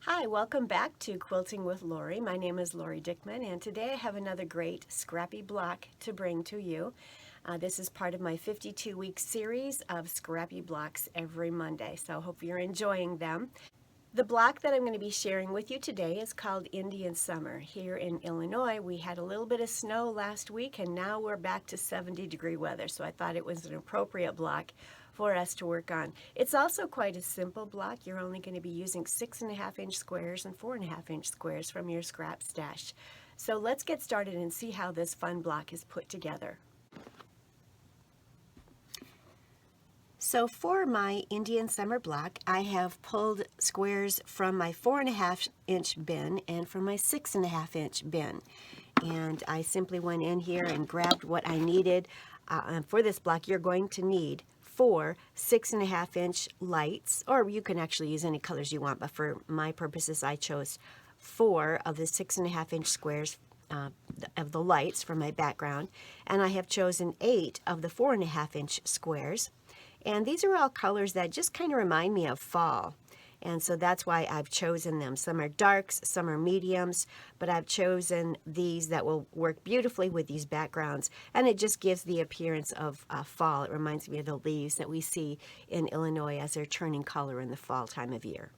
Hi, welcome back to Quilting with Lori. My name is Lori Dickman, and today I have another great Scrappy block to bring to you. This is part of my 52-week series of Scrappy blocks every Monday, so I hope you're enjoying them. The block that I'm going to be sharing with you today is called Indian Summer. Here in Illinois, we had a little bit of snow last week, and now we're back to 70-degree weather, so I thought it was an appropriate block for us to work on. It's also quite a simple block. You're only going to be using 6.5-inch squares and 4.5-inch squares from your scrap stash. So let's get started and see how this fun block is put together. So for my Indian Summer block, I have pulled squares from my 4.5-inch bin and from my 6.5-inch bin. And I simply went in here and grabbed what I needed. For this block, you're going to need 4 6.5-inch lights, or you can actually use any colors you want, but for my purposes, I chose 4 of the 6.5-inch squares of the lights for my background, and I have chosen 8 of the 4.5-inch squares. And these are all colors that just kind of remind me of fall. And so that's why I've chosen them. Some are darks, some are mediums, but I've chosen these that will work beautifully with these backgrounds. And it just gives the appearance of fall. It reminds me of the leaves that we see in Illinois as they're turning color in the fall time of year.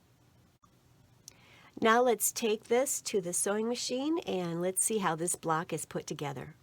Now let's take this to the sewing machine and let's see how this block is put together.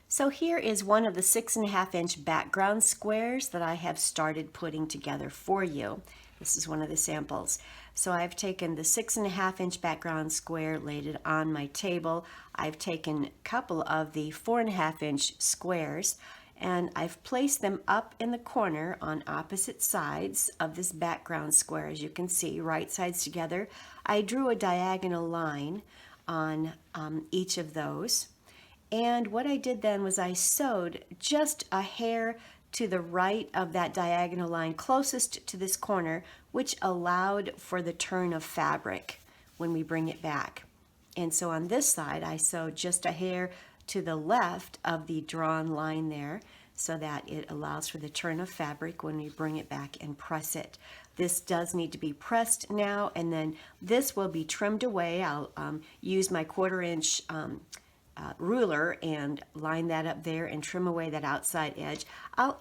So here is one of the 6.5-inch background squares that I have started putting together for you. This is one of the samples. So I've taken the 6.5-inch background square, laid it on my table. I've taken a couple of the 4.5-inch squares, and I've placed them up in the corner on opposite sides of this background square. As you can see, right sides together. I drew a diagonal line on each of those. And what I did then was I sewed just a hair to the right of that diagonal line closest to this corner, which allowed for the turn of fabric when we bring it back. And so on this side, I sewed just a hair to the left of the drawn line there so that it allows for the turn of fabric when we bring it back and press it. This does need to be pressed now, and then this will be trimmed away. I'll use my 1/4-inch ruler and line that up there and trim away that outside edge.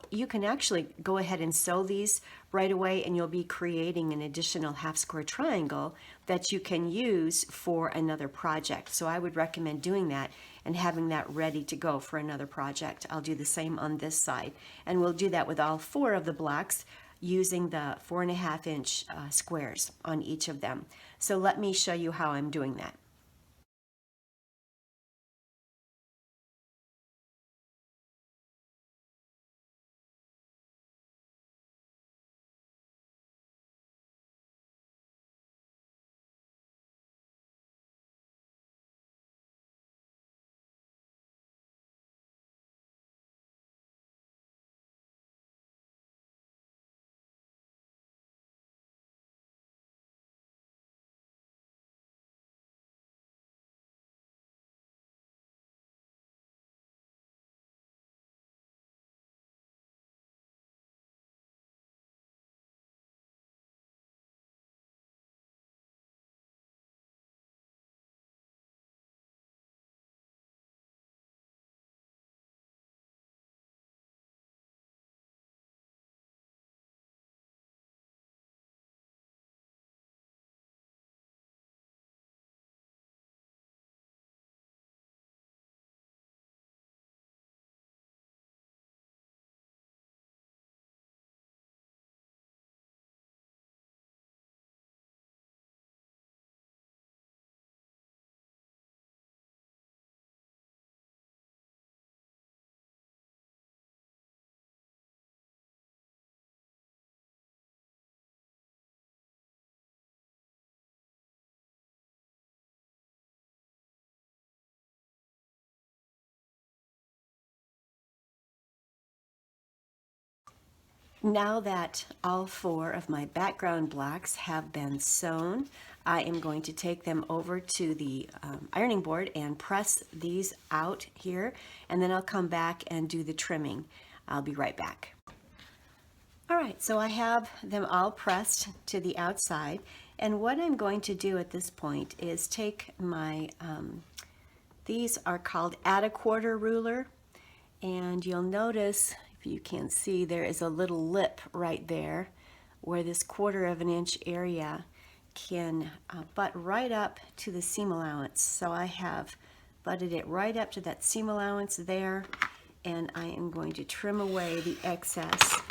You can actually go ahead and sew these right away, and you'll be creating an additional half square triangle that you can use for another project. So I would recommend doing that and having that ready to go for another project. I'll do the same on this side, and we'll do that with all 4 of the blocks using the 4.5-inch squares on each of them. So let me show you how I'm doing that. Now that all 4 of my background blocks have been sewn, I am going to take them over to the ironing board and press these out here, and then I'll come back and do the trimming. I'll be right back. All right, so I have them all pressed to the outside, And what I'm going to do at this point is take my, these are called add a quarter ruler, and you'll notice, if you can see, there is a little lip right there where this 1/4 of an inch area can butt right up to the seam allowance. So I have butted it right up to that seam allowance there, and I am going to trim away the excess,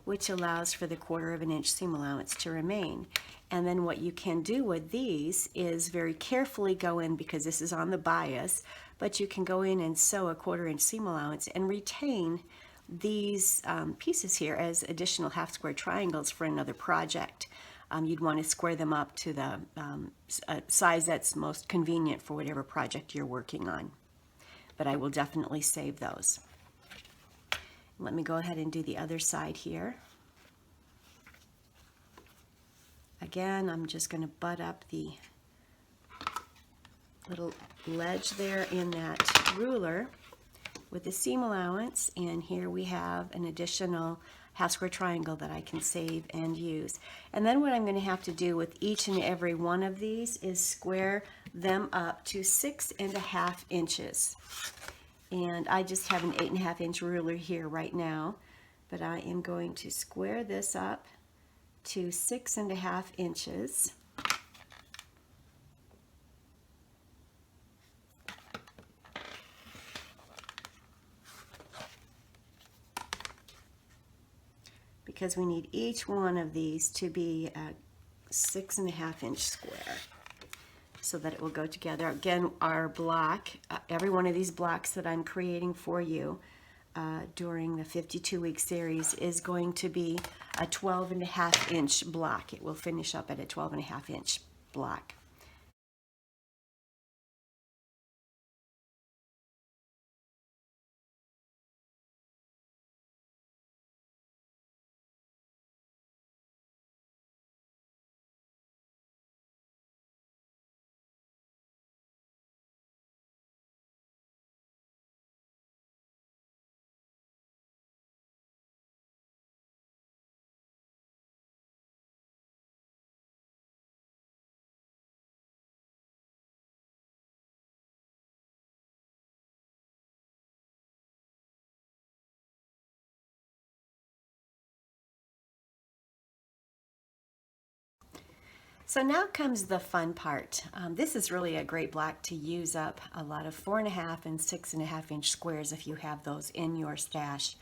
which allows for the 1/4 of an inch seam allowance to remain. And then what you can do with these is very carefully go in, because this is on the bias, but you can go in and sew a 1/4 inch seam allowance and retain these pieces here as additional half square triangles for another project. You'd want to square them up to the size that's most convenient for whatever project you're working on. But I will definitely save those. Let me go ahead and do the other side here. Again, I'm just going to butt up the little ledge there in that ruler with the seam allowance, and here we have an additional half square triangle that I can save and use. And then what I'm going to have to do with each and every one of these is square them up to 6.5 inches. And I just have an 8.5 inch ruler here right now, but I am going to square this up to 6.5 inches. Because we need each one of these to be a 6.5 inch square so that it will go together. Again, our block, every one of these blocks that I'm creating for you during the 52-week series is going to be a 12.5 inch block. It will finish up at a 12.5 inch block. So now comes the fun part. This is really a great block to use up a lot of 4.5 and 6.5 inch squares if you have those in your stash.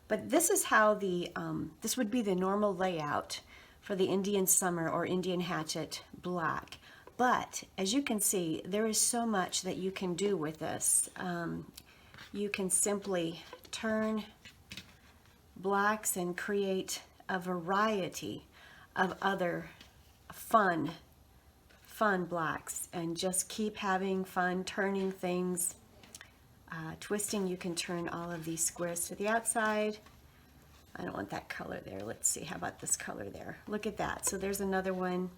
But this is how this would be the normal layout for the Indian Summer or Indian Hatchet block. But as you can see, there is so much that you can do with this. You can simply turn blocks and create a variety of other fun blocks, and just keep having fun turning things, twisting. You can turn all of these squares to the outside. I don't want that color there. Let's see, how about this color there? Look at that. So there's another one.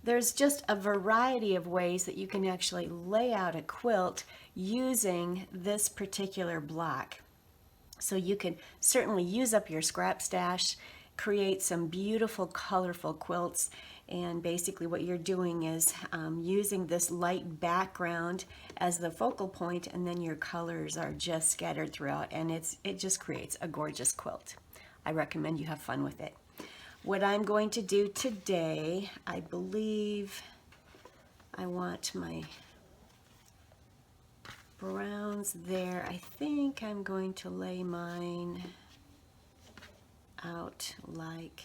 There's just a variety of ways that you can actually lay out a quilt using this particular block. So you can certainly use up your scrap stash, create some beautiful colorful quilts, and basically what you're doing is using this light background as the focal point, and then your colors are just scattered throughout, and it just creates a gorgeous quilt. I recommend you have fun with it. What I'm going to do today, I believe I want my browns there. I think I'm going to lay mine out like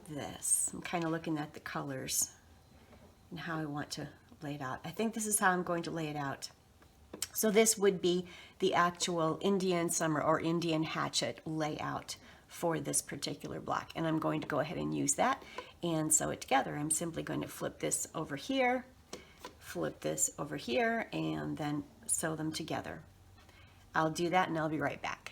this. I'm kind of looking at the colors and how I want to lay it out. I think this is how I'm going to lay it out. So this would be the actual Indian Summer or Indian Hatchet layout for this particular block, and I'm going to go ahead and use that and sew it together. I'm simply going to flip this over here, flip this over here, and then sew them together. I'll do that and I'll be right back.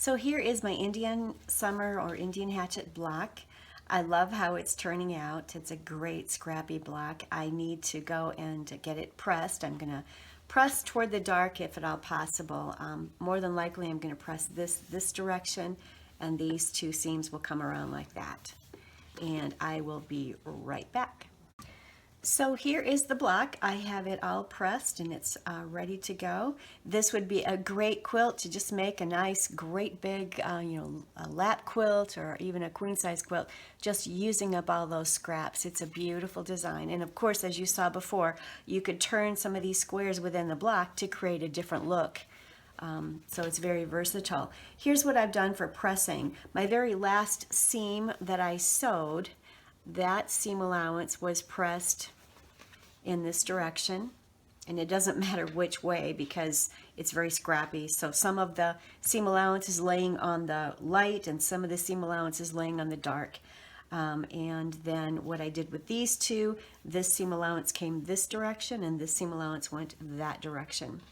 So here is my Indian Summer or Indian Hatchet block. I love how it's turning out. It's a great scrappy block. I need to go and get it pressed. I'm going to press toward the dark if at all possible. More than likely I'm going to press this direction, and these two seams will come around like that. And I will be right back. So here is the block. I have it all pressed and it's ready to go. This would be a great quilt to just make a nice, great big, a lap quilt or even a queen size quilt, just using up all those scraps. It's a beautiful design. And of course, as you saw before, you could turn some of these squares within the block to create a different look. So it's very versatile. Here's what I've done for pressing. My very last seam that I sewed, that seam allowance was pressed in this direction, and it doesn't matter which way because it's very scrappy. So some of the seam allowance is laying on the light and some of the seam allowance is laying on the dark. And then what I did with these two, this seam allowance came this direction and this seam allowance went that direction.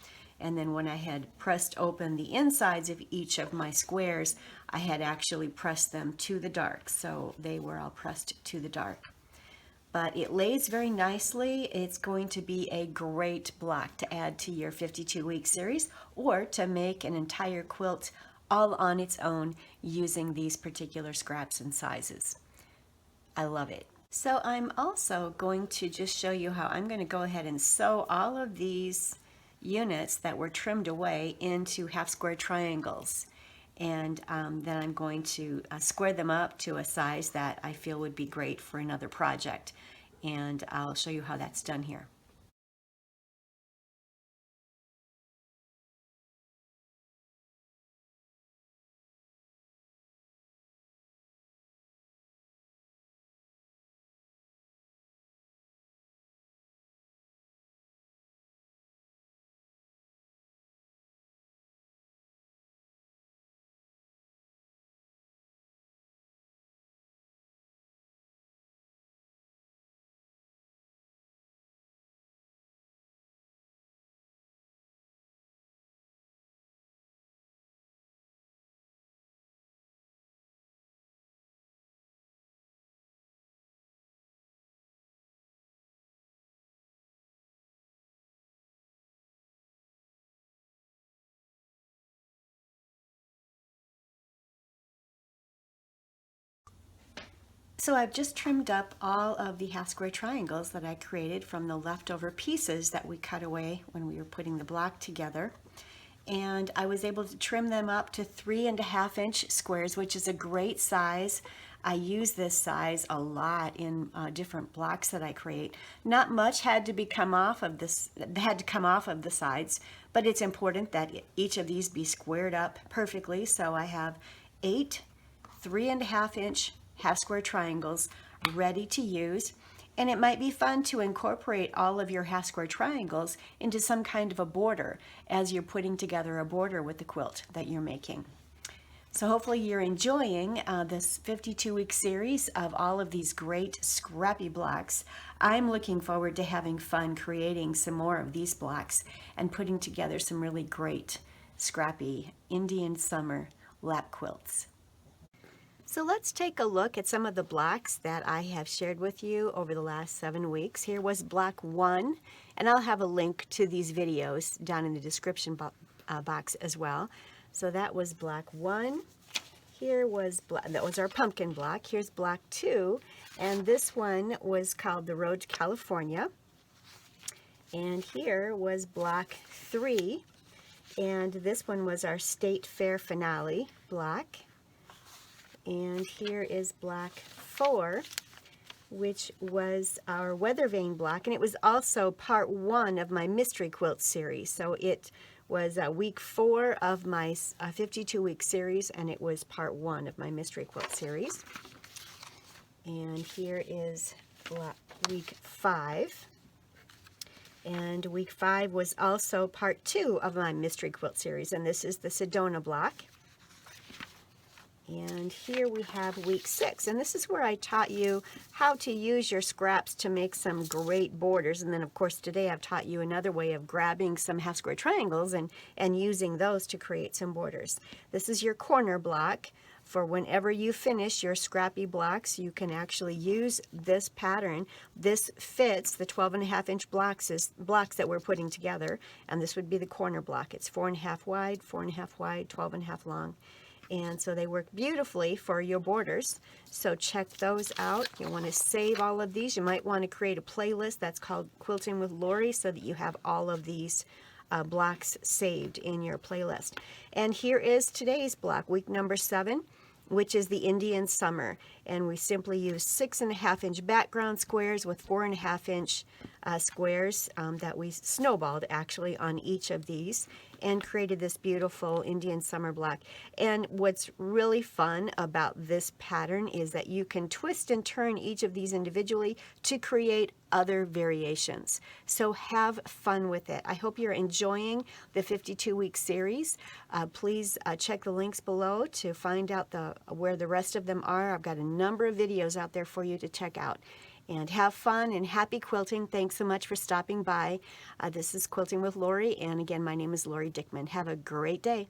And then when I had pressed open the insides of each of my squares, I had actually pressed them to the dark. So they were all pressed to the dark. But it lays very nicely. It's going to be a great block to add to your 52-week series or to make an entire quilt all on its own using these particular scraps and sizes. I love it. So I'm also going to just show you how I'm going to go ahead and sew all of these units that were trimmed away into half square triangles, and then I'm going to square them up to a size that I feel would be great for another project, and I'll show you how that's done here. So I've just trimmed up all of the half square triangles that I created from the leftover pieces that we cut away when we were putting the block together. And I was able to trim them up to 3.5 inch squares, which is a great size. I use this size a lot in different blocks that I create. Not much had to come off of the sides, but it's important that each of these be squared up perfectly. So I have 8 3.5 inch half square triangles ready to use. And it might be fun to incorporate all of your half square triangles into some kind of a border as you're putting together a border with the quilt that you're making. So hopefully you're enjoying this 52-week series of all of these great scrappy blocks. I'm looking forward to having fun creating some more of these blocks and putting together some really great scrappy Indian summer lap quilts. So let's take a look at some of the blocks that I have shared with you over the last 7 weeks. Here was block 1, and I'll have a link to these videos down in the description box as well. So that was block 1. Here was that was our pumpkin block. Here's block 2, and this one was called the Road to California. And here was block 3, and this one was our State Fair finale block. And here is block 4, which was our weather vane block, and it was also part 1 of my mystery quilt series. So it was week 4 of my 52-week series, and it was part 1 of my mystery quilt series. And here is week 5. And week 5 was also part 2 of my mystery quilt series, and this is the Sedona block. And here we have week 6, and this is where I taught you how to use your scraps to make some great borders. And then of course today I've taught you another way of grabbing some half square triangles and using those to create some borders. This is your corner block. For whenever you finish your scrappy blocks, you can actually use this pattern. This fits the 12.5-inch blocks that we're putting together, and this would be the corner block. It's 4.5 wide, 4.5 wide, 12.5 long. And so they work beautifully for your borders. So check those out. You want to save all of these. You might want to create a playlist that's called Quilting with Lori so that you have all of these blocks saved in your playlist. And here is today's block, week number 7, which is the Indian Summer. And we simply use 6.5-inch background squares with 4.5-inch squares that we snowballed actually on each of these, and created this beautiful Indian Summer block. And what's really fun about this pattern is that you can twist and turn each of these individually to create other variations. So have fun with it. I hope you're enjoying the 52-week series. Please check the links below to find out where the rest of them are. I've got a number of videos out there for you to check out. And have fun and happy quilting. Thanks so much for stopping by. This is Quilting with Lori, and again, my name is Lori Dickman. Have a great day.